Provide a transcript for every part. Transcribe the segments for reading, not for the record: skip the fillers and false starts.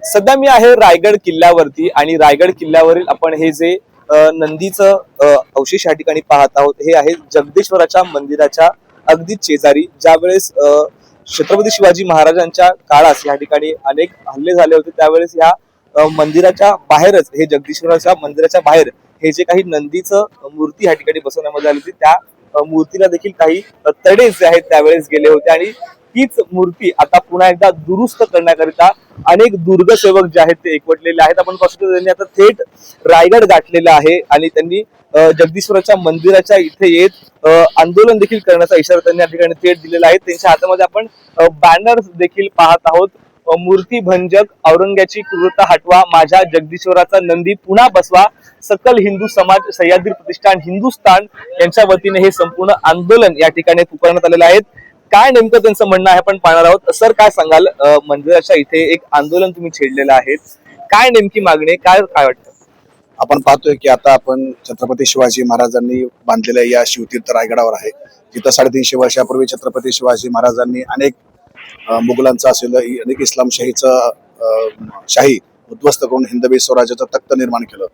सध्या मी आहे रायगड किल्ल्यावरती आणि रायगड किल्ल्यावरील आपण हे जे नंदीचं अवशेष या ठिकाणी पाहत आहोत हे आहे जगदीश्वराच्या मंदिराच्या अगदीच शेजारी. ज्यावेळेस छत्रपती शिवाजी महाराजांच्या काळात या ठिकाणी अनेक हल्ले झाले होते त्यावेळेस या मंदिराच्या बाहेरच हे जगदीश्वराच्या मंदिराच्या बाहेर हे जे काही नंदीचं मूर्ती या ठिकाणी बसवण्यामध्ये आली होती त्या मूर्तीला देखील काही तडे जे आहेत त्यावेळेस गेले होते आणि तीच मूर्ती आता पुन्हा एकदा दुरुस्त करण्याकरिता अनेक दुर्गसेवक जे आहेत ते एकवटलेले आहेत. आपण पाहतो त्यांनी आता थेट रायगड गाठलेला आहे आणि त्यांनी जगदीश्वराच्या मंदिराच्या इथे येत आंदोलन देखील करण्याचा इशारा त्यांनी या ठिकाणी थेट दिलेला आहे. त्यांच्या हातामध्ये आपण बॅनर देखील पाहत आहोत. मूर्ती भंजक, औरंग्याची क्रूरता हटवा, माझ्या जगदीश्वराचा नंदी पुन्हा बसवा, सकल हिंदू समाज, सह्याद्री प्रतिष्ठान हिंदुस्थान यांच्या वतीने हे संपूर्ण आंदोलन या ठिकाणी पुकारण्यात आलेलं आहे. काय नेमकं त्यांचं म्हणणं आहे आपण पाहणार आहोत. सर काय सांगाल, मंदिराच्या इथे एक आंदोलन तुम्ही छेडलेलं आहे, काय नेमकी मागणी, काय काय वाटतं? आपण पाहतोय की आता आपण छत्रपती शिवाजी महाराजांनी बांधलेल्या या शिवतीर्थ रायगडावर आहे. तिथं 350 वर्षापूर्वी छत्रपती शिवाजी महाराजांनी अनेक मुघलांचा असेल, अनेक इस्लामशाहीचं शाही उद्ध्वस्त करून हिंदवी स्वराज्याचं तख्त निर्माण केलं.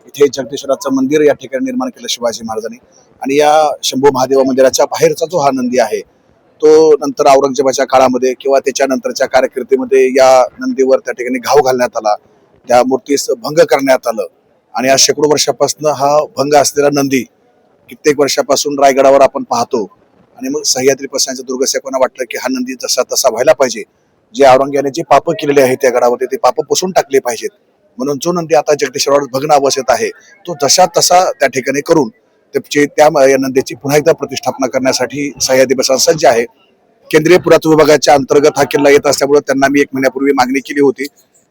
इथे जगदीश्वराचं मंदिर या ठिकाणी निर्माण केलं शिवाजी महाराजांनी. आणि या शंभू महादेव मंदिराच्या बाहेरचा जो हा नंदी आहे तो नंतर औरंगजेबाच्या काळामध्ये किंवा त्याच्यानंतरच्या कारकिर्दीमध्ये या नंदीवर त्या ठिकाणी घाव घालण्यात आला, त्या मूर्तीस भंग करण्यात आलं. आणि आज शेकडो वर्षापासून हा भंग असलेला नंदी कित्येक वर्षापासून रायगडावर आपण पाहतो. आणि मग सह्याद्री प्रस्थानच्या दुर्गसेवकांना वाटलं की हा नंदी जसा तसा व्हायला पाहिजे, जे औरंग्याने जे पाप केलेले आहेत त्या गडावरती ते पाप पुसून टाकले पाहिजेत. म्हणून जो नंदी आता जगदीश्वरावर भग्न अवस्थेत आहे तो जसा तसा त्या ठिकाणी करून त्या नंदीची पुन्हा एकदा प्रतिष्ठापना करण्यासाठी सह्याद्री प्रस्थान सज्ज आहे. केंद्रीय पुरातत्व विभागाच्या अंतर्गत हा किल्ला येत असल्यामुळे त्यांना मी 1 महिन्यापूर्वी मागणी केली होती,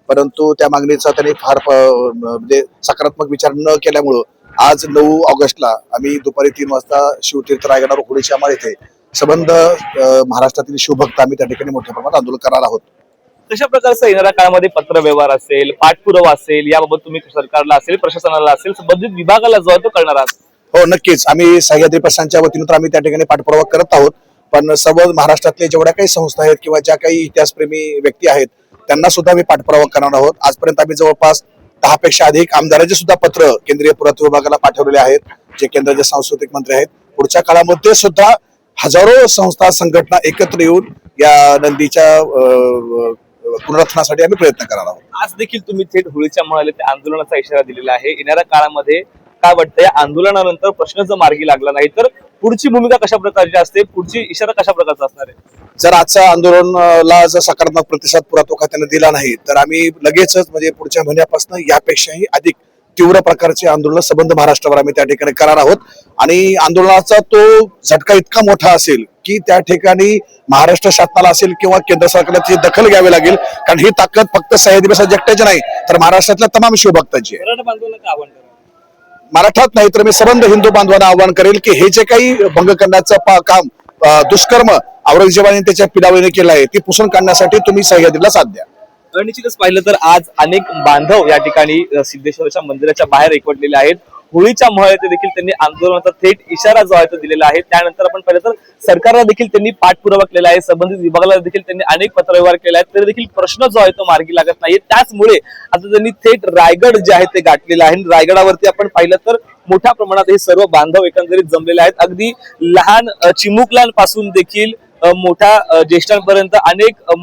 परंतु त्या मागणीचा त्यांनी फार म्हणजे सकारात्मक विचार न केल्यामुळं आज 9 ऑगस्टला आम्ही दुपारी 3 वाजता शिवतीर्थ रायगडावर होळीच्या माळ येथे संबंध महाराष्ट्रातील शिवभक्त आम्ही त्या ठिकाणी मोठ्या प्रमाणात आंदोलन करणार आहोत. कशा प्रकारचा येणाऱ्या काळामध्ये पत्र व्यवहार असेल, पाठपुरावा असेल, याबाबत तुम्ही सरकारला असेल, प्रशासनाला असेल, संबंधित विभागाला जो आहे तो करणार आहात? हो, नक्कीच. आम्ही सह्याद्री प्रस्थानच्या वतीनं तर आम्ही त्या ठिकाणी पाठपुरावा करत आहोत, पण सर्व महाराष्ट्रातले जेवढ्या काही संस्था आहेत किंवा ज्या काही इतिहासप्रेमी व्यक्ती आहेत त्यांना सुद्धा आम्ही पाठपुरावा करणार आहोत. आजपर्यंत आम्ही जवळपास 10 पेक्षा अधिक आमदारांचे सुद्धा पत्र केंद्रीय पुरातत्व विभागाला पाठवलेले आहेत, जे केंद्राचे सांस्कृतिक मंत्री आहेत. पुढच्या काळामध्ये सुद्धा हजारो संस्था संघटना एकत्र येऊन या नंदीच्या पुनरुत्थानासाठी आम्ही प्रयत्न करणार आहोत. आज देखील तुम्ही थेट होळीच्या महाले त्या आंदोलनाचा इशारा दिलेला आहे. येणाऱ्या काळामध्ये काय वाटतं, या आंदोलनानंतर प्रश्न जर मार्गी लागला नाही तर पुढची भूमिका कशा प्रकारची असते, पुढची इशारा कशा प्रकारचा असणार आहे? जर आजच्या आंदोलनाला जर सकारात्मक प्रतिसाद पुरातत्व खात्याने दिला नाही तर आम्ही लगेचच म्हणजे पुढच्या महिन्यापासून यापेक्षाही अधिक तीव्र प्रकारचे आंदोलन संबंध महाराष्ट्रावर आम्ही त्या ठिकाणी करणार आहोत. आणि आंदोलनाचा तो झटका इतका मोठा असेल की त्या ठिकाणी महाराष्ट्र शासनाला असेल किंवा केंद्र सरकारची दखल घ्यावी लागेल, कारण ही ताकद फक्त सह्याद्री प्रस्थान एकट्याची नाही तर महाराष्ट्रातल्या तमाम शिवभक्तांची आहे. मराठात नाही तर मी संबंध हिंदू बांधवांना आवाहन करेल की हे जे काही भंग करण्याचं काम दुष्कर्म औरंगजेबाने त्याच्या पिडावळीने केलं आहे ते पुसून काढण्यासाठी तुम्ही सह्याद्रीला साथ द्या. निश्चितच पाहिलं तर आज अनेक बांधव या ठिकाणी सिद्धेश्वराच्या मंदिराच्या बाहेर एकवटलेले आहेत. होळीच्या महाळेत देखील त्यांनी आंदोलनाचा थेट इशारा जो आहे तो दिलेला आहे. त्यानंतर आपण पाहिलं तर सरकारला देखील त्यांनी पाठपुरावा केला आहे, संबंधित विभागाला देखील त्यांनी अनेक पत्रव्यवहार केला आहे, तरी देखील प्रश्न जो आहे तो मार्गी लागत नाहीये. त्याचमुळे आता त्यांनी थेट रायगड जे आहे ते गाठलेलं आहे. रायगडावरती आपण पाहिलं तर मोठ्या प्रमाणात हे सर्व बांधव एकंदरीत जमलेले आहेत. अगदी लहान चिमुकल्यांपासून देखील मोठ्या ज्येष्ठांपर्यंत अनेक